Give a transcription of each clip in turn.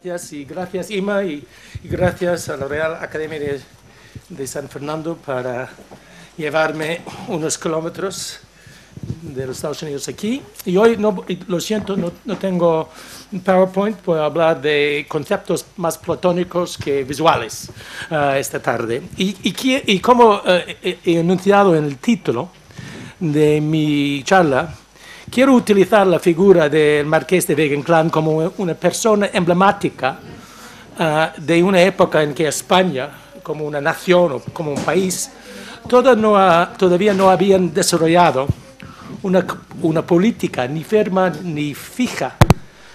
Gracias, y gracias Ima, y gracias a la Real Academia de San Fernando para llevarme unos kilómetros de los Estados Unidos aquí. Y hoy, lo siento, no tengo un PowerPoint, voy a hablar de conceptos más platónicos que visuales esta tarde. Y como he enunciado en el título de mi charla, quiero utilizar la figura del Marqués de Vagenclan como una persona emblemática de una época en que España, como una nación o como un país, todavía no habían desarrollado una política ni firme ni fija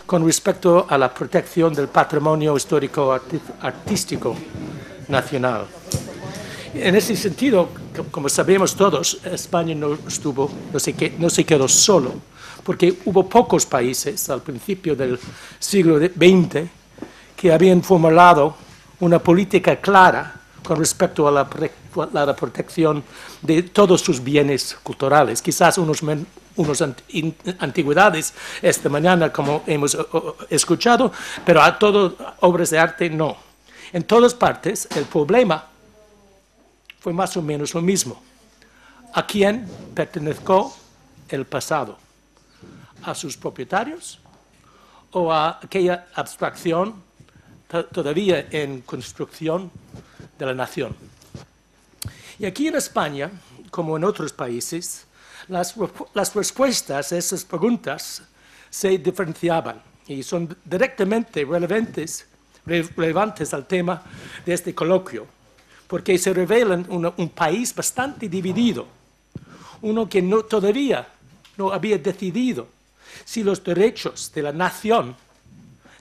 con respecto a la protección del patrimonio histórico artístico nacional. En ese sentido, como sabemos todos, España no se quedó solo, porque hubo pocos países al principio del siglo XX que habían formulado una política clara con respecto a la protección de todos sus bienes culturales. Quizás unos antigüedades esta mañana, como hemos escuchado, pero a todas obras de arte no. En todas partes el problema fue más o menos lo mismo. ¿A quién perteneció el pasado? ¿A sus propietarios o a aquella abstracción todavía en construcción de la nación? Y aquí en España, como en otros países, las respuestas a esas preguntas se diferenciaban y son directamente relevantes al tema de este coloquio, porque se revelan un país bastante dividido, uno que todavía no había decidido si los derechos de la nación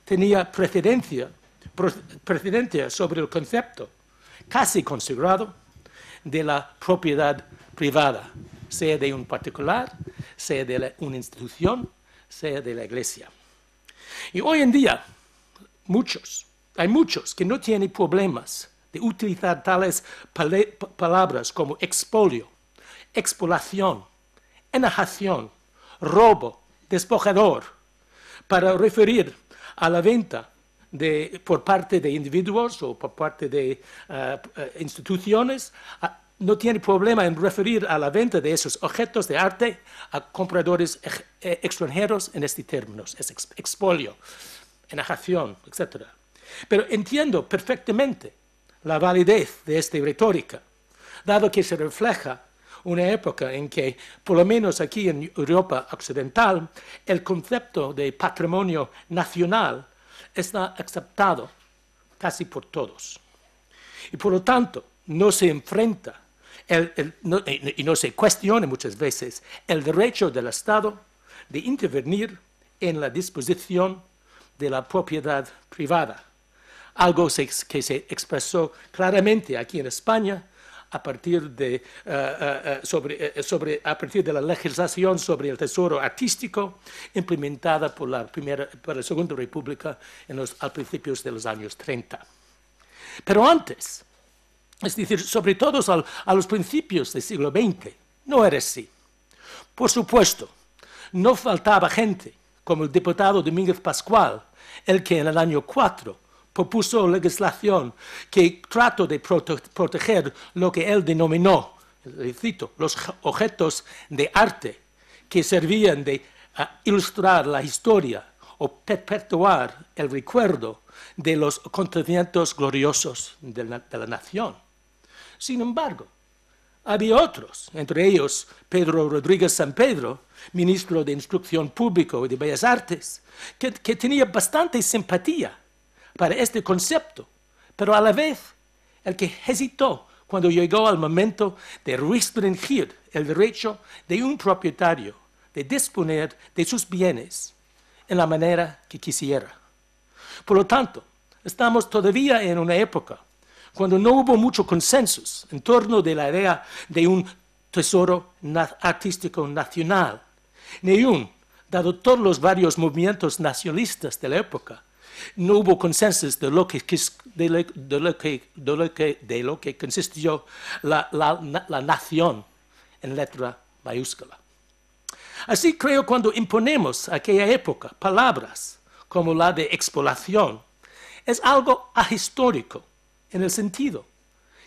tenían precedencia sobre el concepto casi consagrado de la propiedad privada, sea de un particular, sea de una institución, sea de la Iglesia. Y hoy en día hay muchos que no tienen problemas de utilizar tales palabras como expolio, expoliación, enajenación, robo, despojador, para referir a la venta por parte de individuos o por parte de instituciones. No tiene problema en referir a la venta de esos objetos de arte a compradores extranjeros en estos términos. Es expolio, enajenación, etc. Pero entiendo perfectamente la validez de esta retórica, dado que se refleja una época en que, por lo menos aquí en Europa occidental, el concepto de patrimonio nacional está aceptado casi por todos. Y por lo tanto, no se enfrenta y no se cuestiona muchas veces el derecho del Estado de intervenir en la disposición de la propiedad privada, algo que se expresó claramente aquí en España a partir de la legislación sobre el tesoro artístico implementada por la Segunda República a principios de los años 30. Pero antes, es decir, sobre todo a los principios del siglo XX, no era así. Por supuesto, no faltaba gente como el diputado Domínguez Pascual, el que en el año 4 propuso legislación que trató de proteger lo que él denominó, cito, los objetos de arte que servían de ilustrar la historia o perpetuar el recuerdo de los acontecimientos gloriosos de la nación. Sin embargo, había otros, entre ellos Pedro Rodríguez Sampedro, ministro de Instrucción Pública y de Bellas Artes, que tenía bastante simpatía para este concepto, pero a la vez el que hesitó cuando llegó al momento de restringir el derecho de un propietario de disponer de sus bienes en la manera que quisiera. Por lo tanto, estamos todavía en una época cuando no hubo mucho consenso en torno de la idea de un tesoro artístico nacional, ni aún, dado todos los varios movimientos nacionalistas de la época, no hubo consenso de lo que consistió la nación en letra mayúscula. Así creo cuando imponemos a aquella época palabras como la de expoliación, es algo ahistórico, en el sentido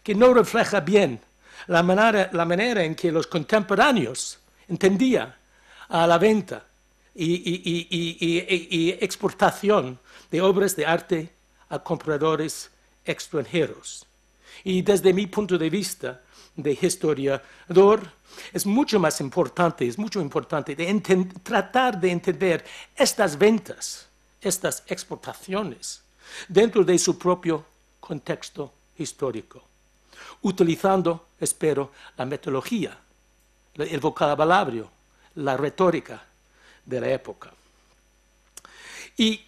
que no refleja bien la manera en que los contemporáneos entendían a la venta y exportación de obras de arte a compradores extranjeros. Y desde mi punto de vista de historiador, es mucho importante tratar de entender estas ventas, estas exportaciones, dentro de su propio contexto histórico, utilizando, espero, la metodología, el vocabulario, la retórica de la época. Y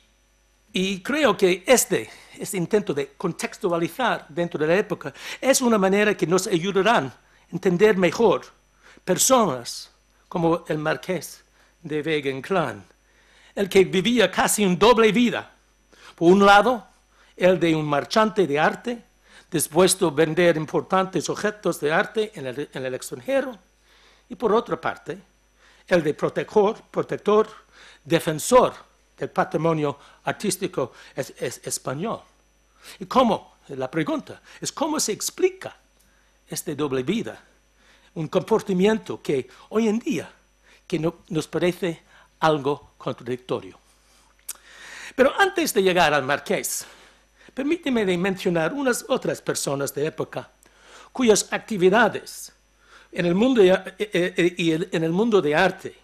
creo que este intento de contextualizar dentro de la época es una manera que nos ayudará a entender mejor personas como el marqués de Vega Inclán, el que vivía casi una doble vida. Por un lado, el de un marchante de arte, dispuesto a vender importantes objetos de arte en el extranjero, y por otra parte, el de protector, defensor del patrimonio artístico español. ¿Y cómo? La pregunta es cómo se explica esta doble vida, un comportamiento que hoy en día nos parece algo contradictorio. Pero antes de llegar al marqués, permíteme mencionar unas otras personas de época cuyas actividades en el mundo de arte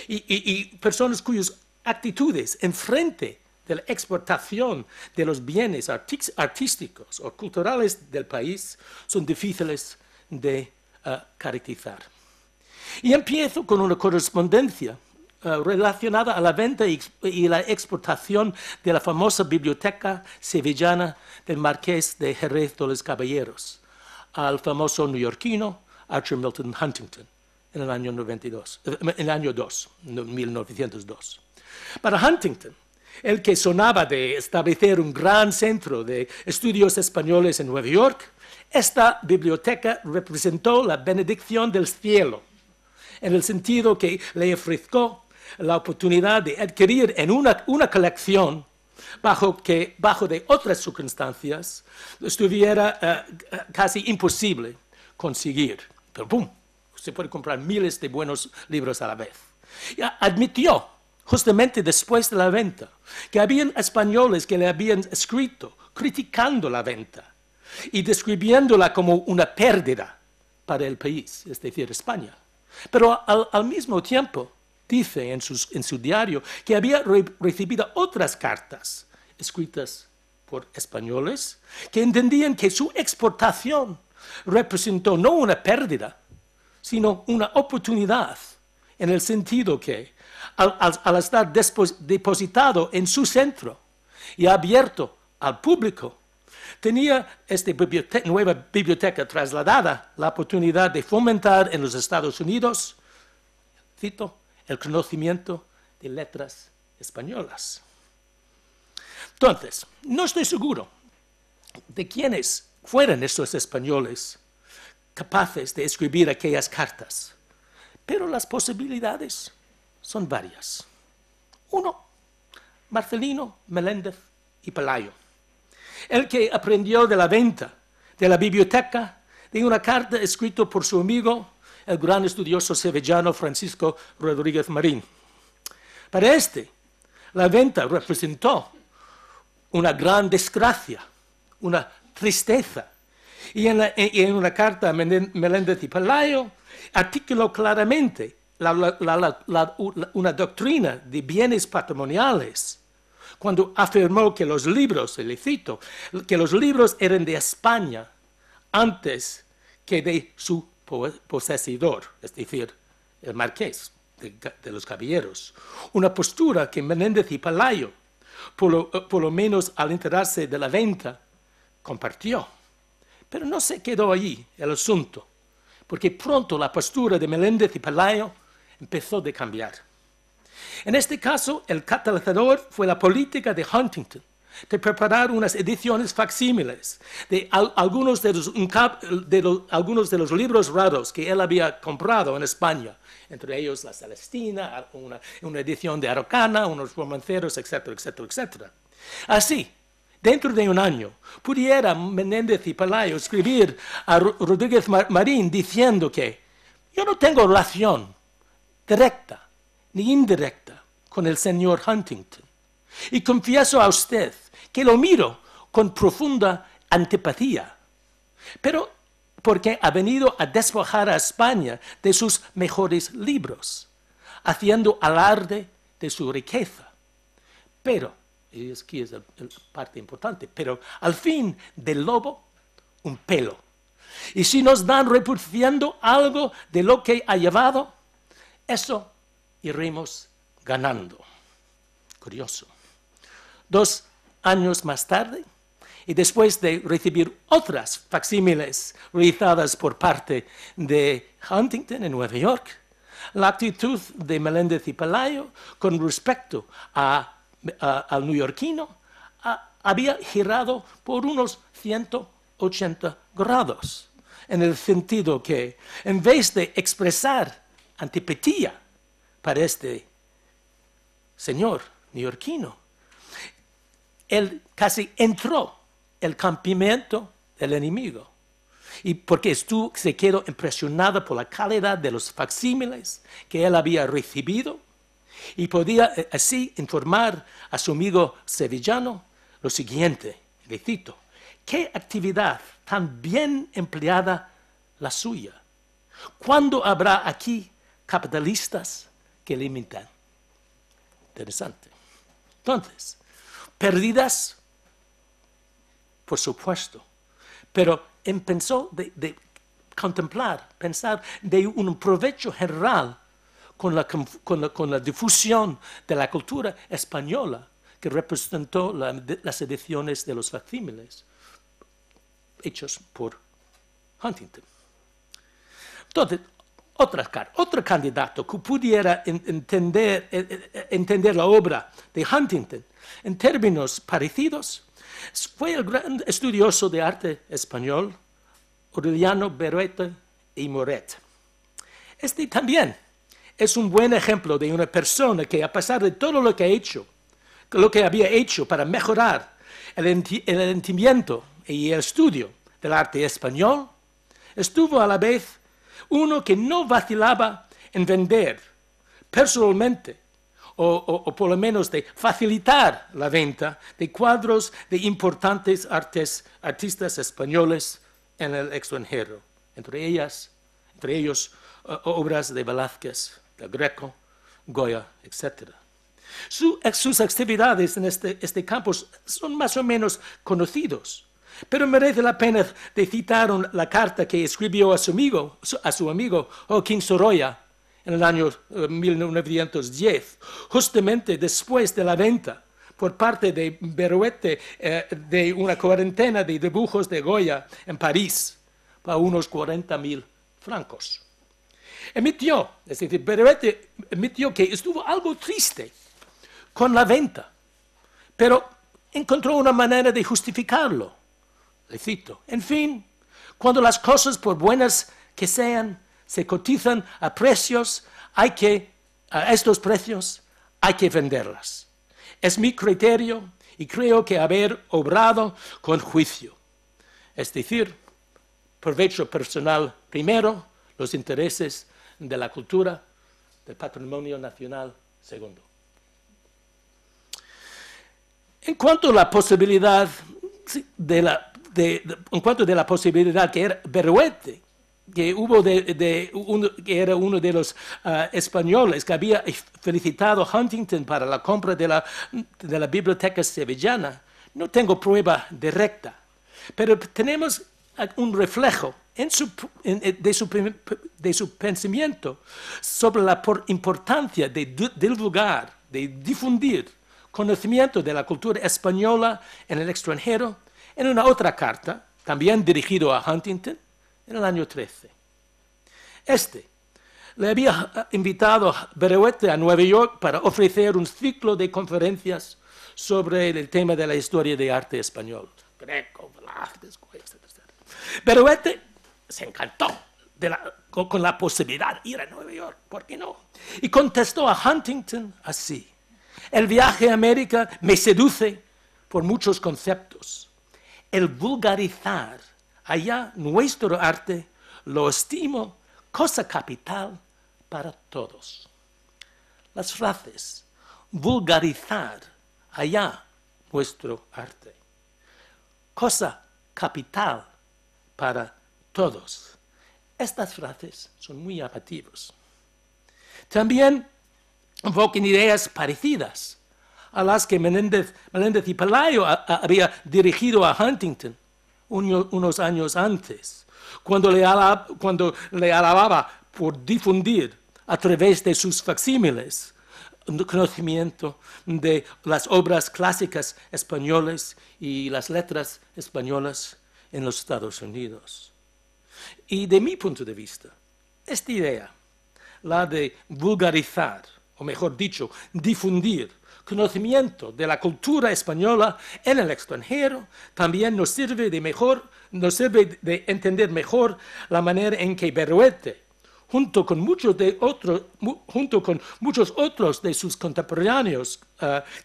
y personas cuyas actitudes en frente de la exportación de los bienes artísticos o culturales del país son difíciles de caracterizar. Y empiezo con una correspondencia relacionada a la venta y la exportación de la famosa biblioteca sevillana del Marqués de Jerez de los Caballeros al famoso neoyorquino Arthur Milton Huntington en el año 1902. Para Huntington, el que sonaba de establecer un gran centro de estudios españoles en Nueva York, esta biblioteca representó la benedicción del cielo, en el sentido que le ofreció la oportunidad de adquirir en una colección bajo de otras circunstancias estuviera casi imposible conseguir. Pero ¡pum! Se puede comprar miles de buenos libros a la vez. Y admitió, justamente después de la venta, que habían españoles que le habían escrito criticando la venta y describiéndola como una pérdida para el país, es decir, España. Pero al mismo tiempo dice en su diario que había recibido otras cartas escritas por españoles que entendían que su exportación representó no una pérdida, sino una oportunidad, en el sentido que al estar depositado en su centro y abierto al público, tenía esta nueva biblioteca trasladada la oportunidad de fomentar en los Estados Unidos, cito, el conocimiento de letras españolas. Entonces, no estoy seguro de quiénes fueran estos españoles capaces de escribir aquellas cartas, pero las posibilidades son varias. Uno, Marcelino Meléndez y Pelayo, el que aprendió de la venta de la biblioteca de una carta escrita por su amigo, el gran estudioso sevillano Francisco Rodríguez Marín. Para la venta representó una gran desgracia, una tristeza. Y en una carta a Meléndez y Pelayo articuló claramente una doctrina de bienes patrimoniales, cuando afirmó que los libros, y le cito, que los libros eran de España antes que de su poseedor, es decir, el marqués de los Caballeros. Una postura que Meléndez y Pelayo, por lo menos al enterarse de la venta, compartió. Pero no se quedó allí el asunto, porque pronto la postura de Meléndez y Pelayo empezó a cambiar. En este caso, el catalizador fue la política de Huntington de preparar unas ediciones facsímiles de algunos de los libros raros que él había comprado en España, entre ellos La Celestina, una edición de Araucana, unos romanceros, etcétera, etcétera, etcétera. Así, dentro de un año, pudiera Menéndez y Pelayo escribir a Rodríguez Marín diciendo que yo no tengo relación directa ni indirecta con el señor Huntington. Y confieso a usted que lo miro con profunda antipatía, pero porque ha venido a despojar a España de sus mejores libros, haciendo alarde de su riqueza. Pero, y aquí es la parte importante, pero al fin del lobo, un pelo. Y si nos dan reproduciendo algo de lo que ha llevado, eso iremos ganando. Curioso. 2 años más tarde, y después de recibir otras facsímiles realizadas por parte de Huntington en Nueva York, la actitud de Meléndez y Pelayo con respecto al neoyorquino había girado por unos 180 grados, en el sentido que, en vez de expresar antipatía para este señor neoyorquino, él casi entró el campamento del enemigo, y porque se quedó impresionado por la calidad de los facsímiles que él había recibido, y podía así informar a su amigo sevillano lo siguiente, le cito: ¿qué actividad tan bien empleada la suya? ¿Cuándo habrá aquí capitalistas que le imitan? Interesante. Entonces, pérdidas, por supuesto, pero pensó de contemplar, pensar de un provecho general con la difusión de la cultura española que representó las ediciones de los facsímiles hechos por Huntington. Entonces, otro candidato que pudiera entender la obra de Huntington en términos parecidos fue el gran estudioso de arte español Aureliano Berrueta y Moret. Este también es un buen ejemplo de una persona que, a pesar de todo lo que había hecho para mejorar el entendimiento y el estudio del arte español, estuvo a la vez uno que no vacilaba en vender personalmente o por lo menos de facilitar la venta de cuadros de importantes artistas españoles en el extranjero, entre ellos obras de Velázquez, del Greco, Goya, etc. Sus actividades en este campo son más o menos conocidos, pero merece la pena de citar la carta que escribió a su amigo Joaquín Sorolla en el año 1910, justamente después de la venta por parte de Berrueta de una cuarentena de dibujos de Goya en París, para unos 40.000 francos. Berrueta admitió que estuvo algo triste con la venta, pero encontró una manera de justificarlo. Le cito: en fin, cuando las cosas, por buenas que sean, se cotizan a estos precios, hay que venderlas. Es mi criterio y creo que haber obrado con juicio. Es decir, provecho personal primero, los intereses de la cultura, del patrimonio nacional segundo. En cuanto a la posibilidad que era Berrueta, que era uno de los españoles que había felicitado a Huntington para la compra de la biblioteca sevillana, no tengo prueba directa, pero tenemos un reflejo de su pensamiento sobre la importancia de divulgar, de difundir conocimiento de la cultura española en el extranjero en una otra carta, también dirigida a Huntington, en el año 13. Le había invitado a Berrueta a Nueva York para ofrecer un ciclo de conferencias sobre el tema de la historia de arte español. Greco, Velázquez, etc. Berrueta se encantó con la posibilidad de ir a Nueva York, ¿por qué no? Y contestó a Huntington así: el viaje a América me seduce por muchos conceptos. El vulgarizar allá nuestro arte lo estimo cosa capital para todos. Las frases, vulgarizar allá nuestro arte, cosa capital para todos. Estas frases son muy llamativas. También invocan ideas parecidas a las que Menéndez y Pelayo había dirigido a Huntington unos años antes, cuando le alababa por difundir a través de sus facsímiles un conocimiento de las obras clásicas españolas y las letras españolas en los Estados Unidos. Y de mi punto de vista, esta idea, la de vulgarizar, o mejor dicho, difundir conocimiento de la cultura española en el extranjero, también nos sirve de entender mejor la manera en que Berruete, junto con muchos otros de sus contemporáneos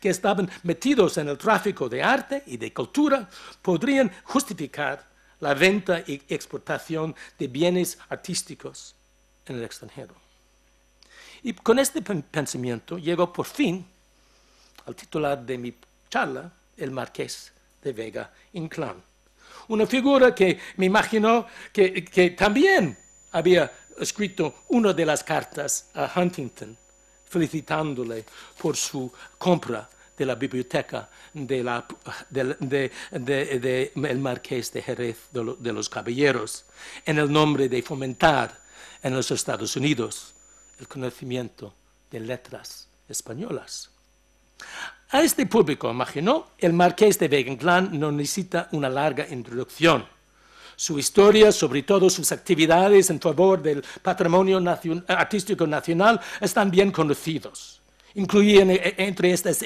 que estaban metidos en el tráfico de arte y de cultura, podrían justificar la venta y exportación de bienes artísticos en el extranjero. Y con este pensamiento llego por fin al titular de mi charla, el Marqués de Vega Inclán. Una figura que me imagino que también había escrito una de las cartas a Huntington, felicitándole por su compra de la biblioteca del Marqués de Jerez de los Caballeros, en el nombre de fomentar en los Estados Unidos el conocimiento de letras españolas. A este público, imagino, el Marqués de Vega Inclán no necesita una larga introducción. Su historia, sobre todo sus actividades en favor del patrimonio artístico nacional, están bien conocidos. Incluyen entre estas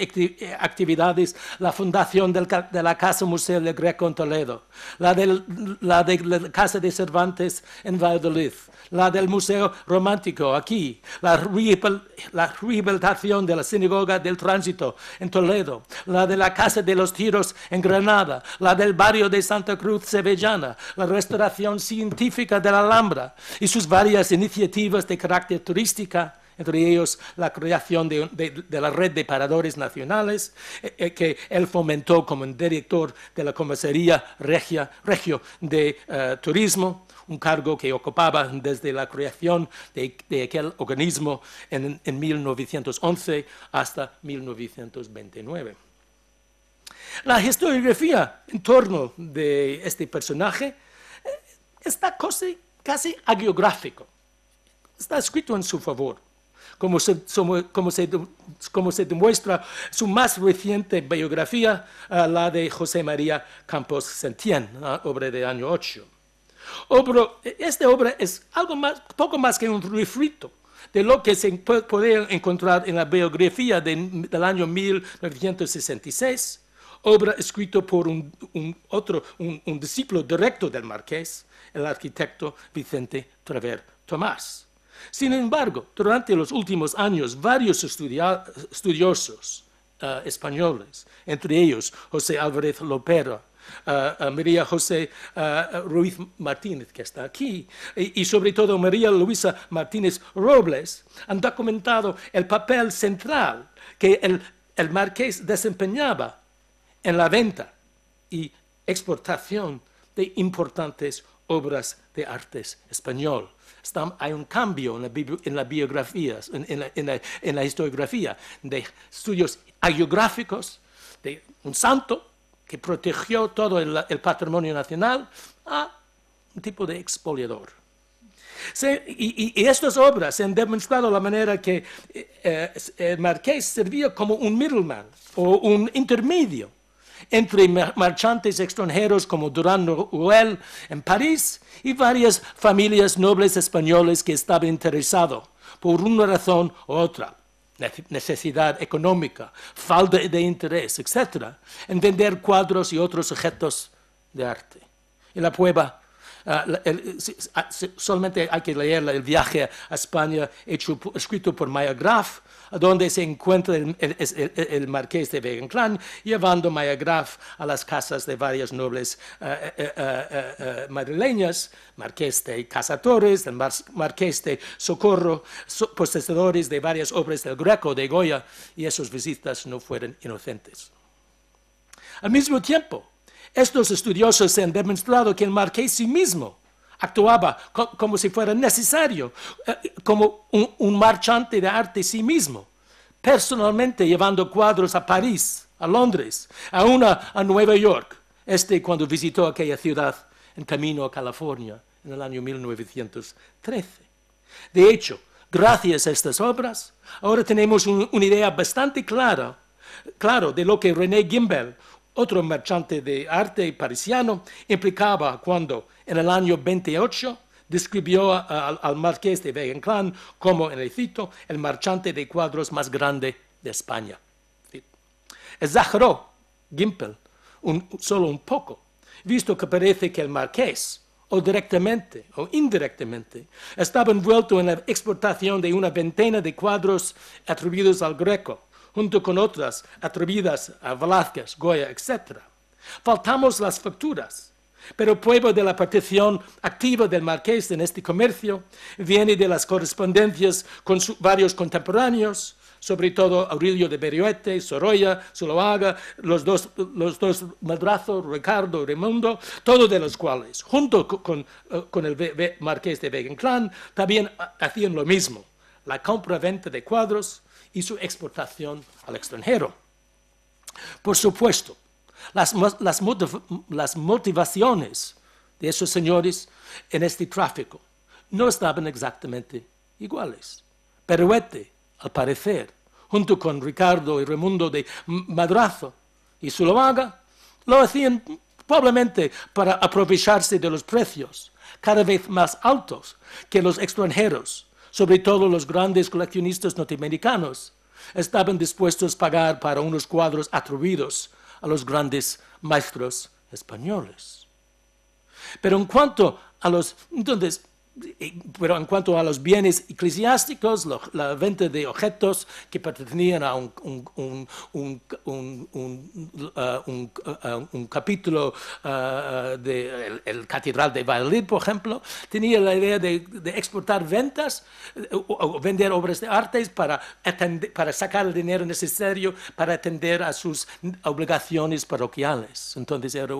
actividades la fundación de la Casa Museo del Greco en Toledo, la de la Casa de Cervantes en Valladolid, la del Museo Romántico aquí, la rehabilitación de la Sinagoga del Tránsito en Toledo, la de la Casa de los Tiros en Granada, la del barrio de Santa Cruz Sevillana, la restauración científica de la Alhambra y sus varias iniciativas de carácter turística, entre ellos la creación de la red de paradores nacionales que él fomentó como director de la Comisaría Regio de Turismo, un cargo que ocupaba desde la creación de aquel organismo en 1911 hasta 1929. La historiografía en torno de este personaje está casi hagiográfico, está escrito en su favor. Como se demuestra su más reciente biografía, la de José María Campos Sentién, obra del año 8. Esta obra es poco más que un refrito de lo que se puede encontrar en la biografía del año 1966, obra escrita por un discípulo directo del Marqués, el arquitecto Vicente Traver Tomás. Sin embargo, durante los últimos años, varios estudiosos españoles, entre ellos José Álvarez Lopera, María José Ruiz Martínez, que está aquí, y sobre todo María Luisa Martínez Robles, han documentado el papel central que el Marqués desempeñaba en la venta y exportación de importantes obras de arte español. Hay un cambio en las biografías, en la historiografía, de estudios hagiográficos, de un santo que protegió todo el patrimonio nacional, a un tipo de expoliador. Y estas obras han demostrado la manera que el Marqués servía como un middleman o un intermedio entre marchantes extranjeros como Durán Ruel en París y varias familias nobles españoles que estaban interesados por una razón u otra, necesidad económica, falta de interés, etc., en vender cuadros y otros objetos de arte. Y la prueba Solamente hay que leer el viaje a España escrito por Maya Graf, donde se encuentra el marqués de Vega-Inclán llevando Maya Graf a las casas de varios nobles madrileños, marqués de Casatorres, el marqués de Socorro, poseedores de varias obras del Greco, de Goya, y esas visitas no fueron inocentes. Al mismo tiempo, estos estudiosos han demostrado que el marqués sí mismo actuaba como si fuera necesario, como un marchante de arte sí mismo, personalmente llevando cuadros a París, a Londres, a Nueva York, cuando visitó aquella ciudad en camino a California en el año 1913. De hecho, gracias a estas obras, ahora tenemos una idea bastante clara de lo que René Gimbel, otro marchante de arte parisiano, implicaba cuando, en el año 28, describió al marqués de Vega-Inclán como, en el cito, el marchante de cuadros más grande de España. Exageró Gimbel solo un poco, visto que parece que el marqués, o directamente o indirectamente, estaba envuelto en la exportación de una veintena de cuadros atribuidos al Greco, junto con otras atribuidas a Velázquez, Goya, etc. Faltamos las facturas, pero prueba de la participación activa del marqués en este comercio viene de las correspondencias con varios contemporáneos, sobre todo Aurelio de Berruete, Sorolla, Zuloaga, los dos Madrazo, Ricardo, Raimundo, todos de los cuales, junto con el marqués de Vega-Inclán, también hacían lo mismo, la compra-venta de cuadros y su exportación al extranjero. Por supuesto, las motivaciones de esos señores en este tráfico no estaban exactamente iguales. Berruete, al parecer, junto con Ricardo y Raimundo de Madrazo y Zuloaga, lo hacían probablemente para aprovecharse de los precios cada vez más altos que los extranjeros, sobre todo los grandes coleccionistas norteamericanos, estaban dispuestos a pagar para unos cuadros atribuidos a los grandes maestros españoles. Pero en cuanto a los bienes eclesiásticos, la venta de objetos que pertenecían a un capítulo del Catedral de Valladolid, por ejemplo, tenía la idea de exportar ventas o vender obras de arte para sacar el dinero necesario para atender a sus obligaciones parroquiales. Entonces era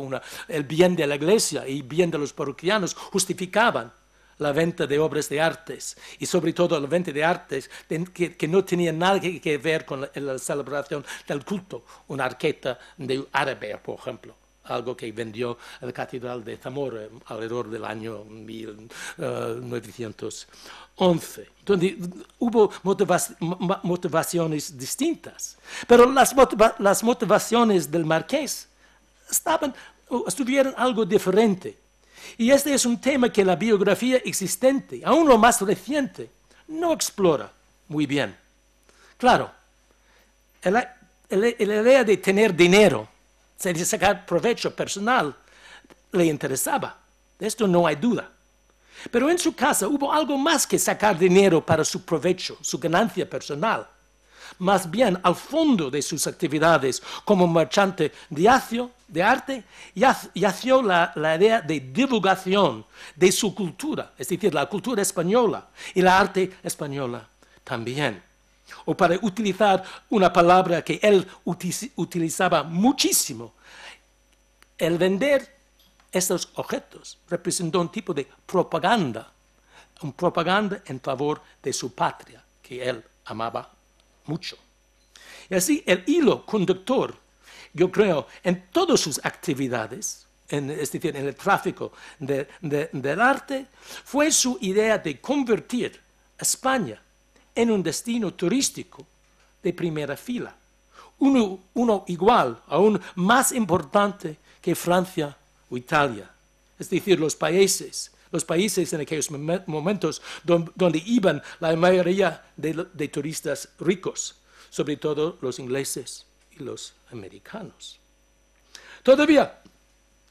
el bien de la iglesia y el bien de los parroquianos justificaban la venta de obras de artes, y sobre todo la venta de artes que no tenía nada que ver con la celebración del culto, una arqueta de árabe, por ejemplo, algo que vendió la Catedral de Zamora alrededor del año 1911. Entonces, hubo motivaciones distintas, pero las motivaciones del marqués estuvieron algo diferente. Y este es un tema que la biografía existente, aún lo más reciente, no explora muy bien. Claro, la idea de tener dinero, de sacar provecho personal, le interesaba. De esto no hay duda. Pero en su casa hubo algo más que sacar dinero para su provecho, su ganancia personal. Más bien, al fondo de sus actividades como marchante de arte, yació la idea de divulgación de su cultura, es decir, la cultura española y la arte española también. O para utilizar una palabra que él utilizaba muchísimo, el vender estos objetos representó un tipo de propaganda, una propaganda en favor de su patria, que él amaba mucho. Y así el hilo conductor, yo creo, en todas sus actividades, es decir, en el tráfico del arte, fue su idea de convertir a España en un destino turístico de primera fila, uno igual, aún más importante que Francia o Italia, es decir, los países en aquellos momentos donde iban la mayoría de turistas ricos, sobre todo los ingleses y los americanos. Todavía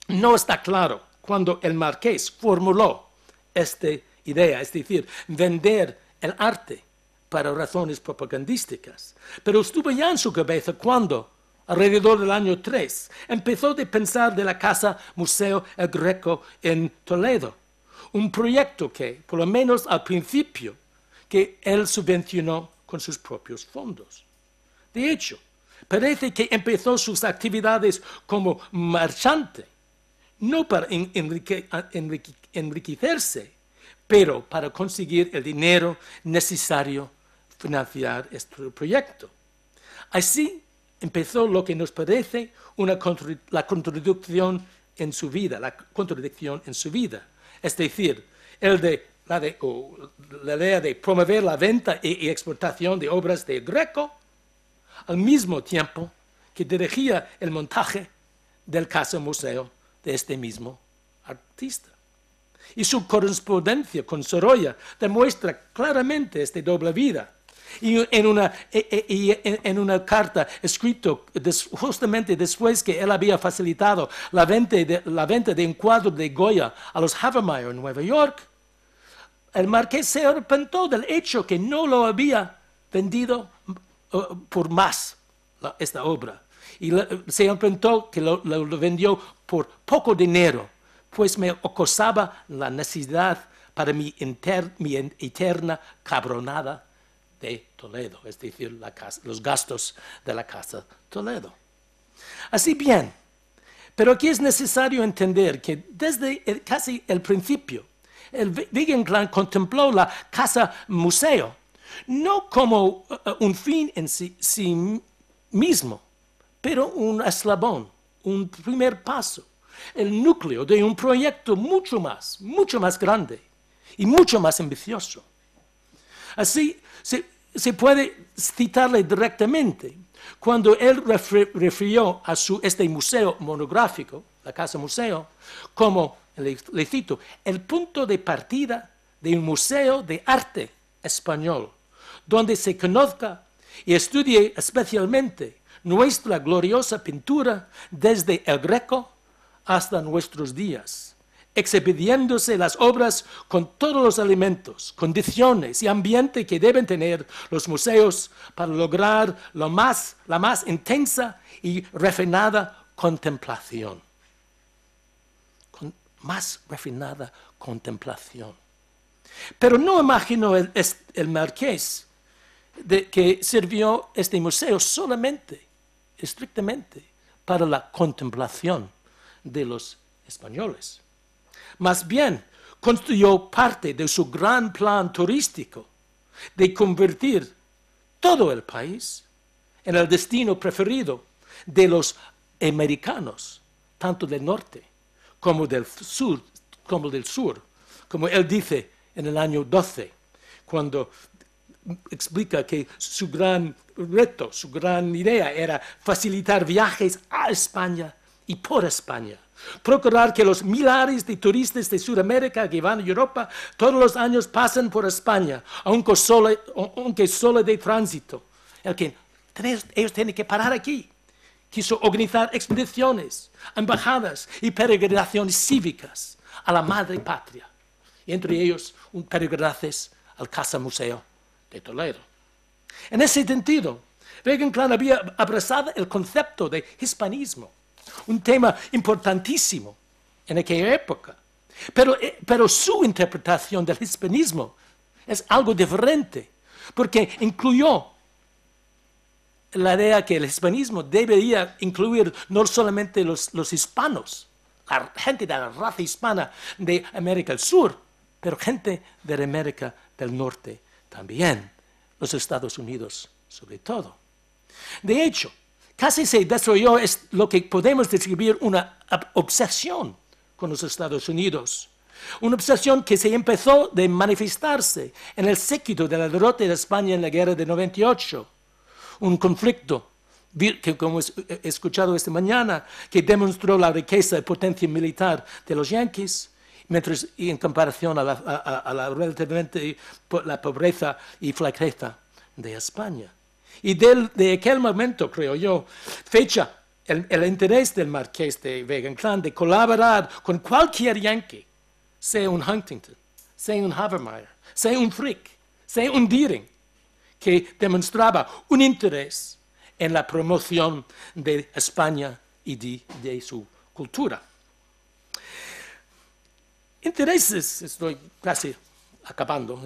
no está claro cuando el marqués formuló esta idea, es decir, vender el arte para razones propagandísticas. Pero estuvo ya en su cabeza cuando, alrededor del año 3, empezó a pensar de la Casa Museo El Greco en Toledo, un proyecto que, por lo menos al principio, que él subvencionó con sus propios fondos. De hecho, parece que empezó sus actividades como marchante, no para enriquecerse, pero para conseguir el dinero necesario financiar este proyecto. Así empezó lo que nos parece la contradicción en su vida, es decir, la idea de promover la venta y exportación de obras de Greco, al mismo tiempo que dirigía el montaje del Casa Museo de este mismo artista. Y su correspondencia con Sorolla demuestra claramente esta doble vida. Y en una carta escrita justamente después que él había facilitado la venta de un cuadro de Goya a los Havemeyer en Nueva York, el marqués se arrepintió del hecho que no lo había vendido por más esta obra. Y se arrepintió que lo vendió por poco dinero, pues me causaba la necesidad para mi eterna cabronada de Toledo, es decir, los gastos de la Casa Toledo. Así bien, pero aquí es necesario entender que desde casi el principio, el Wegener contempló la Casa Museo no como un fin en sí mismo, pero un eslabón, un primer paso, el núcleo de un proyecto mucho más grande y mucho más ambicioso. Así se puede citarle directamente cuando él refirió a este museo monográfico, la Casa Museo, como, le cito, el punto de partida de un museo de arte español, donde se conozca y estudie especialmente nuestra gloriosa pintura desde el Greco hasta nuestros días, exhibiéndose las obras con todos los elementos, condiciones y ambiente que deben tener los museos para lograr la más intensa y refinada contemplación. Más refinada contemplación. Pero no imagino el marqués que sirvió este museo solamente, estrictamente, para la contemplación de los españoles. Más bien, constituyó parte de su gran plan turístico de convertir todo el país en el destino preferido de los americanos, tanto del norte como del sur, como él dice en el año 12, cuando explica que su gran reto, su gran idea era facilitar viajes a España y por España. Procurar que los millares de turistas de Sudamérica que van a Europa todos los años pasen por España, aunque solo de tránsito. Ellos tienen que parar aquí. Quiso organizar expediciones, embajadas y peregrinaciones cívicas a la madre patria, y entre ellos peregrinajes al Casa Museo de Toledo. En ese sentido, Wegener había abrazado el concepto de hispanismo, un tema importantísimo en aquella época. Pero su interpretación del hispanismo es algo diferente, porque incluyó la idea que el hispanismo debería incluir no solamente los hispanos, la gente de la raza hispana de América del Sur, pero gente de América del Norte también, los Estados Unidos sobre todo. De hecho, casi se desarrolló lo que podemos describir una obsesión con los Estados Unidos. Una obsesión que se empezó a manifestarse en el séquito de la derrota de España en la guerra de 98. Un conflicto que, como he escuchado esta mañana, que demostró la riqueza y potencia militar de los yanquis, mientras en comparación a la relativamente la pobreza y flaqueza de España. Y de aquel momento, creo yo, fecha el interés del marqués de Vega Inclán de colaborar con cualquier yankee, sea un Huntington, sea un Havemeyer, sea un Frick, sea un Deering, que demostraba un interés en la promoción de España y de su cultura. Intereses, estoy casi acabando,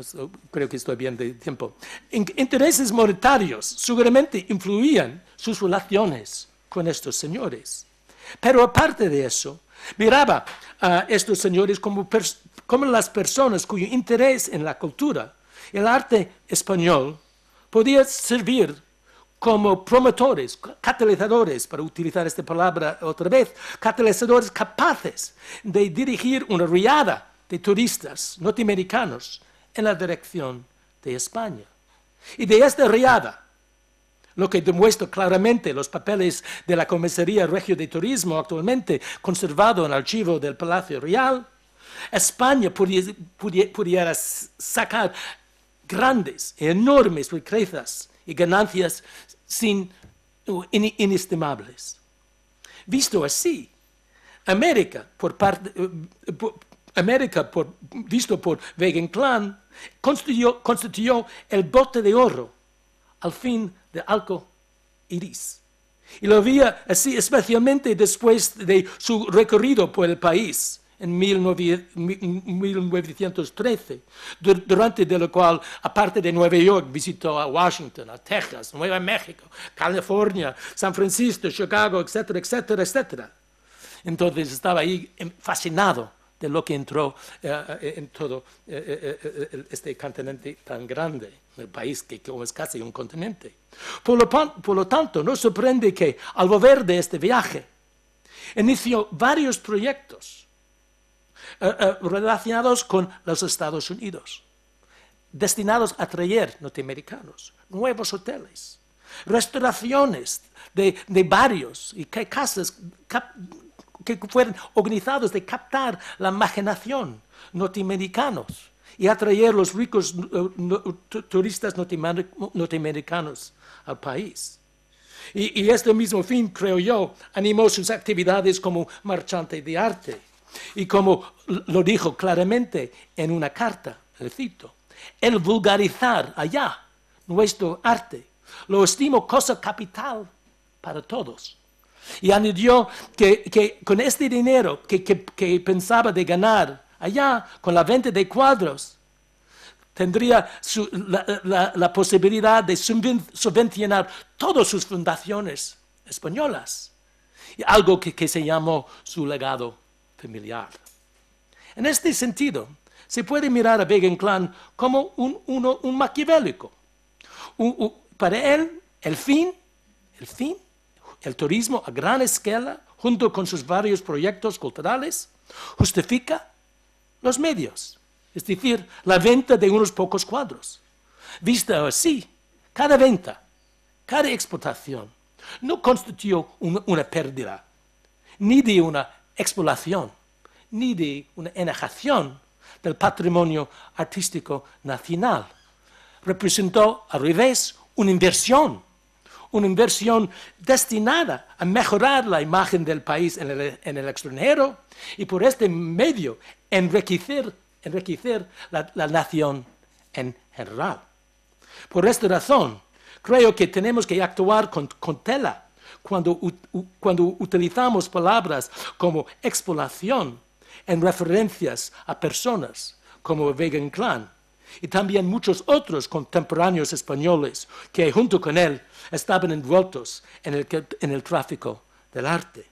creo que estoy bien de tiempo. Intereses monetarios seguramente influían sus relaciones con estos señores. Pero aparte de eso, miraba a estos señores como las personas cuyo interés en la cultura, el arte español, podía servir como promotores, catalizadores, para utilizar esta palabra otra vez, catalizadores capaces de dirigir una riada de turistas norteamericanos en la dirección de España. Y de esta riada, lo que demuestra claramente los papeles de la Comisaría Regio de Turismo actualmente conservado en el archivo del Palacio Real, España pudiera sacar grandes, enormes riquezas y ganancias inestimables. Visto así, América, visto por Vega Inclán, constituyó el bote de oro al fin de Arco Iris. Y lo había así especialmente después de su recorrido por el país en 1913, durante lo cual, aparte de Nueva York, visitó a Washington, a Texas, Nueva México, California, San Francisco, Chicago, etcétera, etcétera, etcétera. Entonces estaba ahí fascinado de lo que entró en todo este continente tan grande, el país que es casi un continente. Por lo tanto, no sorprende que al volver de este viaje, inició varios proyectos relacionados con los Estados Unidos, destinados a atraer norteamericanos, nuevos hoteles, restauraciones de barrios y casas que fueron organizados de captar la imaginación norteamericanos y atraer los ricos turistas norteamericanos al país. Y este mismo fin, creo yo, animó sus actividades como marchante de arte. Y como lo dijo claramente en una carta, le cito, el vulgarizar allá nuestro arte lo estimo cosa capital para todos. Y añadió que con este dinero que pensaba de ganar allá con la venta de cuadros, tendría la posibilidad de subvencionar todas sus fundaciones españolas, algo que se llamó su legado familiar. En este sentido, se puede mirar a Vega Inclán como un maquiavélico. Para él, el turismo a gran escala, junto con sus varios proyectos culturales, justifica los medios, es decir, la venta de unos pocos cuadros. Vista así, cada venta, cada exportación, no constituyó una pérdida, ni de una explotación, ni de una enajenación del patrimonio artístico nacional. Representó, al revés, una inversión destinada a mejorar la imagen del país en el extranjero y por este medio enriquecer la nación en general. Por esta razón, creo que tenemos que actuar con cautela cuando utilizamos palabras como explotación en referencias a personas como Vega Inclán y también muchos otros contemporáneos españoles que junto con él estaban envueltos en el tráfico del arte.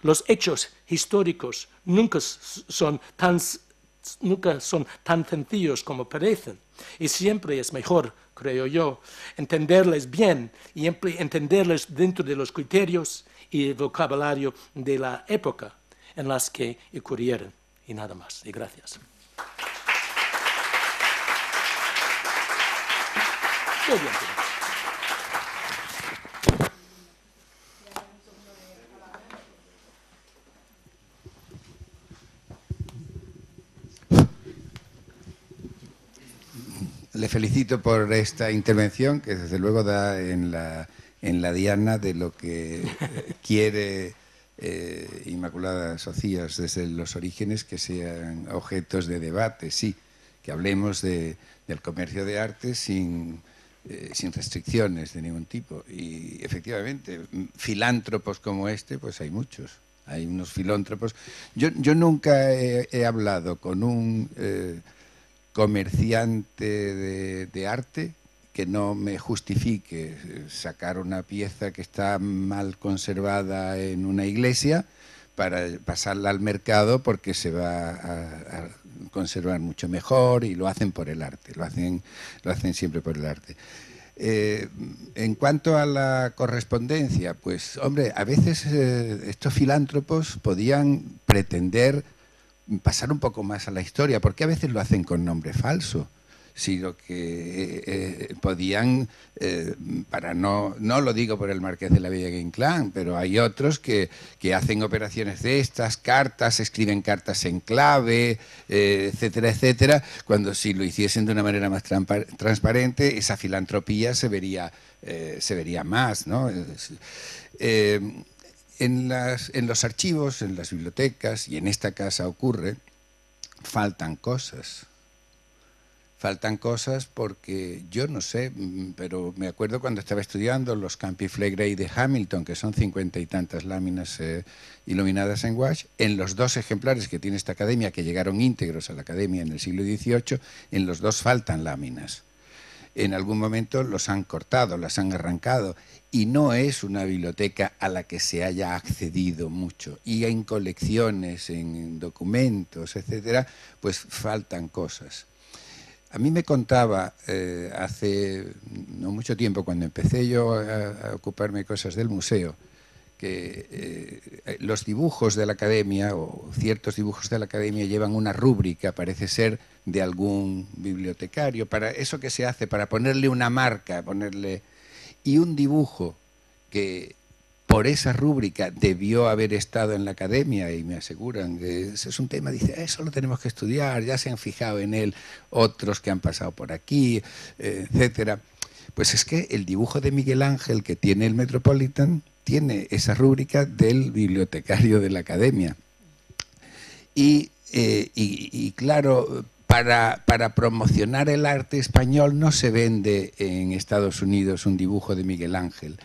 Los hechos históricos nunca son tan sencillos como parecen y siempre es mejor, creo yo, entenderles bien y entenderles dentro de los criterios y el vocabulario de la época en las que ocurrieron. Y nada más. Y gracias. Muy bien. Le felicito por esta intervención que desde luego da en la en la diana de lo que quiere Inmaculada Socias desde los orígenes, que sean objetos de debate, sí, que hablemos del comercio de arte sin restricciones de ningún tipo. Y efectivamente, filántropos como este, pues hay muchos. Hay unos filántropos. Yo nunca he hablado con un comerciante de arte que no me justifique sacar una pieza que está mal conservada en una iglesia para pasarla al mercado porque se va a conservar mucho mejor, y lo hacen por el arte, lo hacen siempre por el arte. En cuanto a la correspondencia, pues hombre, a veces estos filántropos podían pretender pasar un poco más a la historia, porque a veces lo hacen con nombre falso, sino que podían, para no lo digo por el Marqués de la Bella Inclán, pero hay otros que hacen operaciones de estas, cartas, escriben cartas en clave, etcétera, etcétera, cuando si lo hiciesen de una manera más transparente, esa filantropía se vería más, ¿no? En los archivos, en las bibliotecas, y en esta casa ocurre, faltan cosas. Faltan cosas porque yo no sé, pero me acuerdo cuando estaba estudiando los Campi Flegrei de Hamilton, que son 50 y tantas láminas iluminadas en gouache, en los 2 ejemplares que tiene esta academia, que llegaron íntegros a la academia en el siglo XVIII, en los 2 faltan láminas. En algún momento los han cortado, las han arrancado, y no es una biblioteca a la que se haya accedido mucho. Y en colecciones, en documentos, etcétera, pues faltan cosas. A mí me contaba hace no mucho tiempo, cuando empecé yo a ocuparme de cosas del museo, que los dibujos de la academia, o ciertos dibujos de la academia, llevan una rúbrica, parece ser, de algún bibliotecario, para eso que se hace, para ponerle una marca, y un dibujo que por esa rúbrica debió haber estado en la academia, y me aseguran que ese es un tema, dice, eso lo tenemos que estudiar, ya se han fijado en él otros que han pasado por aquí, etcétera. Pues es que el dibujo de Miguel Ángel que tiene el Metropolitan tiene esa rúbrica del bibliotecario de la academia. Y claro, para promocionar el arte español no se vende en Estados Unidos un dibujo de Miguel Ángel.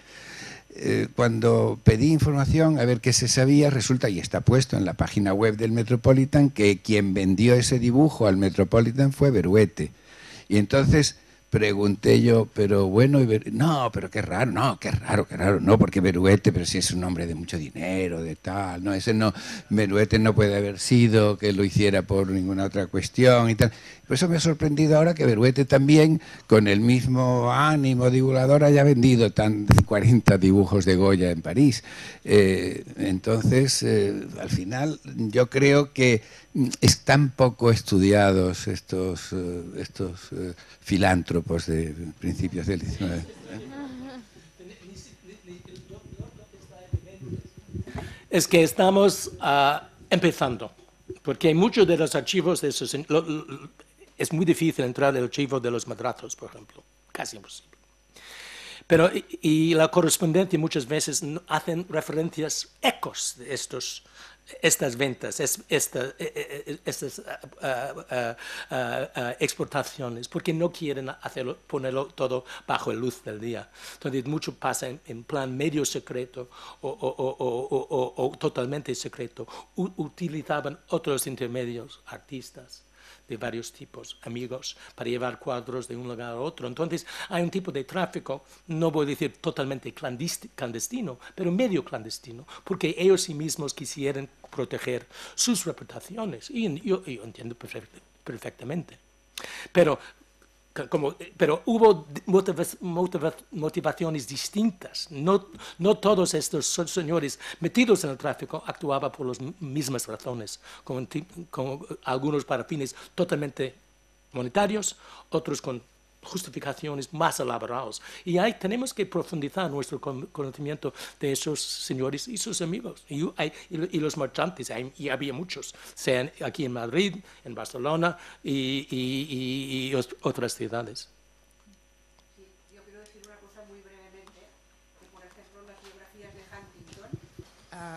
Cuando pedí información a ver qué se sabía, resulta, y está puesto en la página web del Metropolitan, que quien vendió ese dibujo al Metropolitan fue Beruete. Y entonces pregunté yo, pero bueno, no, pero qué raro, no, porque Beruete, pero si es un hombre de mucho dinero, de tal, no, ese no, Beruete no puede haber sido que lo hiciera por ninguna otra cuestión y tal. Por eso me ha sorprendido ahora que Beruete también, con el mismo ánimo divulgador, haya vendido 40 dibujos de Goya en París. Entonces, al final, yo creo que están poco estudiados estos filántropos de principios del XIX. Es que estamos empezando, porque muchos de los archivos de esos, es muy difícil entrar al archivo de los Madrazos, por ejemplo, casi imposible. Pero, y la correspondencia muchas veces hacen referencias, ecos de estas ventas, estas exportaciones, porque no quieren ponerlo todo bajo la luz del día. Entonces, mucho pasa en plan medio secreto o totalmente secreto. Utilizaban otros intermedios, artistas de varios tipos, amigos, para llevar cuadros de un lugar a otro. Entonces, hay un tipo de tráfico, no voy a decir totalmente clandestino, pero medio clandestino, porque ellos sí mismos quisieran proteger sus reputaciones, y yo entiendo perfectamente. Pero hubo motivaciones distintas. No todos estos señores metidos en el tráfico actuaban por las mismas razones, con algunos para fines totalmente monetarios, otros con justificaciones más elaboradas. Y ahí tenemos que profundizar nuestro conocimiento de esos señores y sus amigos. Y los marchantes, y había muchos, sean aquí en Madrid, en Barcelona y otras ciudades. Sí, yo quiero decir una cosa muy brevemente, que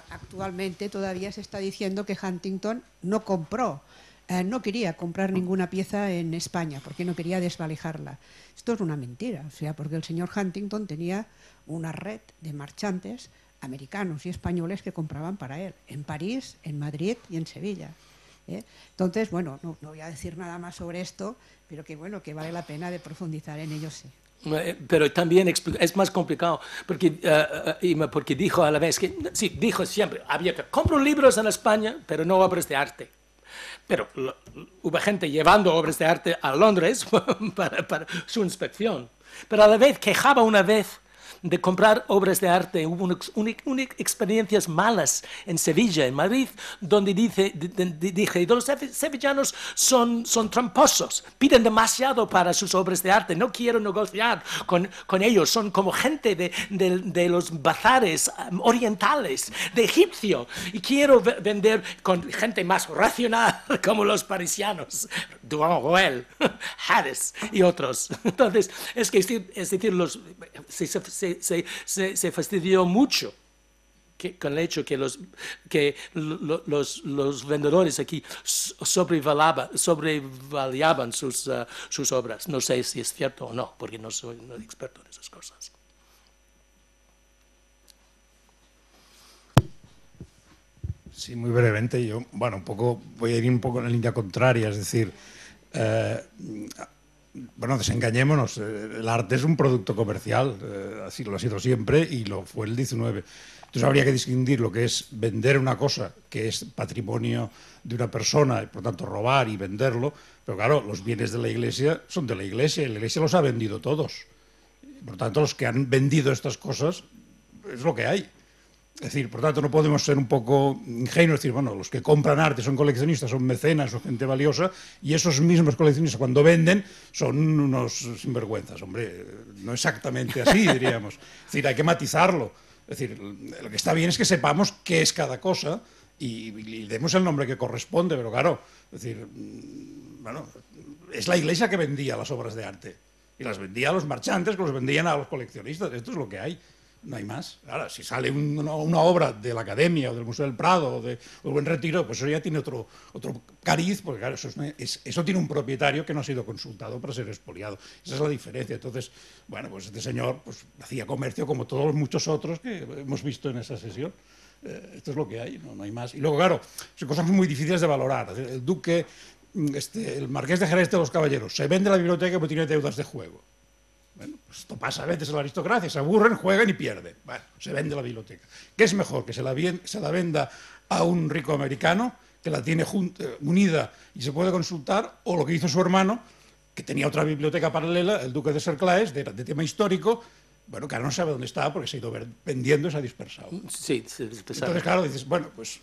actualmente todavía se está diciendo que Huntington no compró, no quería comprar ninguna pieza en España porque no quería desvalijarla. Esto es una mentira, o sea, porque el señor Huntington tenía una red de marchantes americanos y españoles que compraban para él, en París, en Madrid y en Sevilla. Entonces, bueno, no voy a decir nada más sobre esto, pero que bueno, que vale la pena de profundizar en ello, sí. Pero también es más complicado, porque dijo a la vez que, sí, dijo siempre, compro libros en España, pero no obras de arte. Pero hubo gente llevando obras de arte a Londres para su inspección. Pero a la vez quejaba una vez de comprar obras de arte. Hubo unas experiencias malas en Sevilla, en Madrid, donde dije, los sevillanos son tramposos, piden demasiado para sus obras de arte, no quiero negociar con ellos, son como gente de los bazares orientales, de Egipcio, y quiero vender con gente más racional, como los parisianos, Duan, Harris y otros. Entonces, es decir, se fastidió mucho con el hecho que los vendedores aquí sobrevaliaban sus obras. No sé si es cierto o no, porque no soy experto en esas cosas. Sí, muy brevemente. Yo, bueno, voy a ir un poco en la línea contraria, es decir, bueno, desengañémonos, el arte es un producto comercial, así lo ha sido siempre y lo fue el 19. Entonces habría que distinguir lo que es vender una cosa que es patrimonio de una persona y por tanto robar y venderlo, pero claro, los bienes de la Iglesia son de la Iglesia y la Iglesia los ha vendido todos. Por tanto, los que han vendido estas cosas es lo que hay. Es decir, por tanto, no podemos ser un poco ingenuos, decir, bueno, los que compran arte son coleccionistas, son mecenas, son gente valiosa, y esos mismos coleccionistas cuando venden son unos sinvergüenzas. Hombre, no exactamente así, diríamos. Es decir, hay que matizarlo. Es decir, lo que está bien es que sepamos qué es cada cosa y demos el nombre que corresponde, pero claro, es decir, bueno, es la Iglesia que vendía las obras de arte, y las vendía a los marchantes que los vendían a los coleccionistas. Esto es lo que hay. No hay más. Ahora, si sale una obra de la Academia o del Museo del Prado o del Buen Retiro, pues eso ya tiene otro cariz, porque claro, eso tiene un propietario que no ha sido consultado para ser expoliado. Esa es la diferencia. Entonces, bueno, pues este señor pues, hacía comercio como todos muchos otros que hemos visto en esa sesión. Esto es lo que hay, no hay más. Y luego, claro, son cosas muy difíciles de valorar. El duque, el marqués de Jerez de los Caballeros, se vende la biblioteca porque tiene deudas de juego. Bueno, pues esto pasa a veces en la aristocracia, se aburren, juegan y pierden. Bueno, se vende la biblioteca. ¿Qué es mejor? ¿Que se la venda a un rico americano que la tiene unida y se puede consultar? ¿O lo que hizo su hermano, que tenía otra biblioteca paralela, el duque de Cerclaes, de tema histórico, bueno, que ahora no sabe dónde está porque se ha ido vendiendo y se ha dispersado? Sí, se dispersado. Entonces, claro, dices, bueno, pues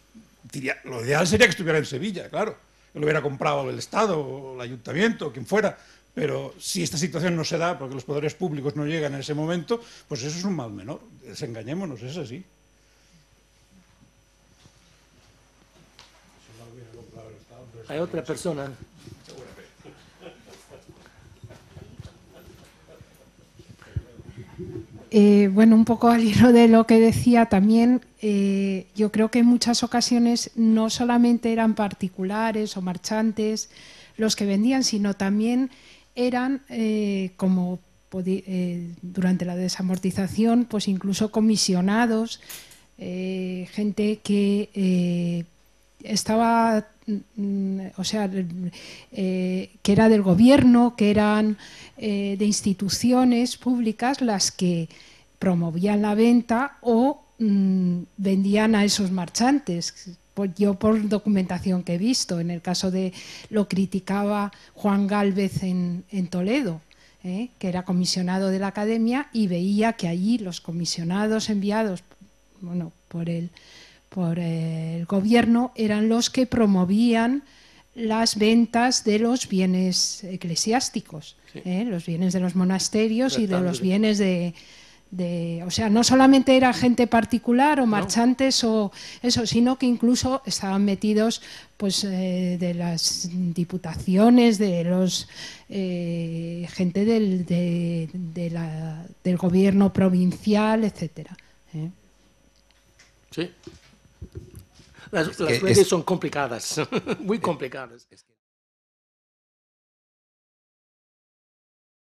lo ideal sería que estuviera en Sevilla, claro. Que lo hubiera comprado el Estado o el Ayuntamiento o quien fuera. Pero si esta situación no se da porque los poderes públicos no llegan en ese momento, pues eso es un mal menor. Desengañémonos, es así. Hay otra persona. Bueno, un poco al hilo de lo que decía también, yo creo que en muchas ocasiones no solamente eran particulares o marchantes los que vendían, sino también eran, como durante la desamortización, pues incluso comisionados, gente que estaba, o sea, que era del gobierno, que eran de instituciones públicas las que promovían la venta o vendían a esos marchantes. Yo por documentación que he visto, en el caso de, lo criticaba Juan Gálvez en Toledo, que era comisionado de la Academia, y veía que allí los comisionados enviados, bueno, por el gobierno eran los que promovían las ventas de los bienes eclesiásticos, sí. Los bienes de los monasterios y de los bienes o sea, no solamente era gente particular o marchantes o eso, sino que incluso estaban metidos pues de las diputaciones, de los gente del gobierno provincial, etcétera. Sí. Las redes son complicadas, muy complicadas.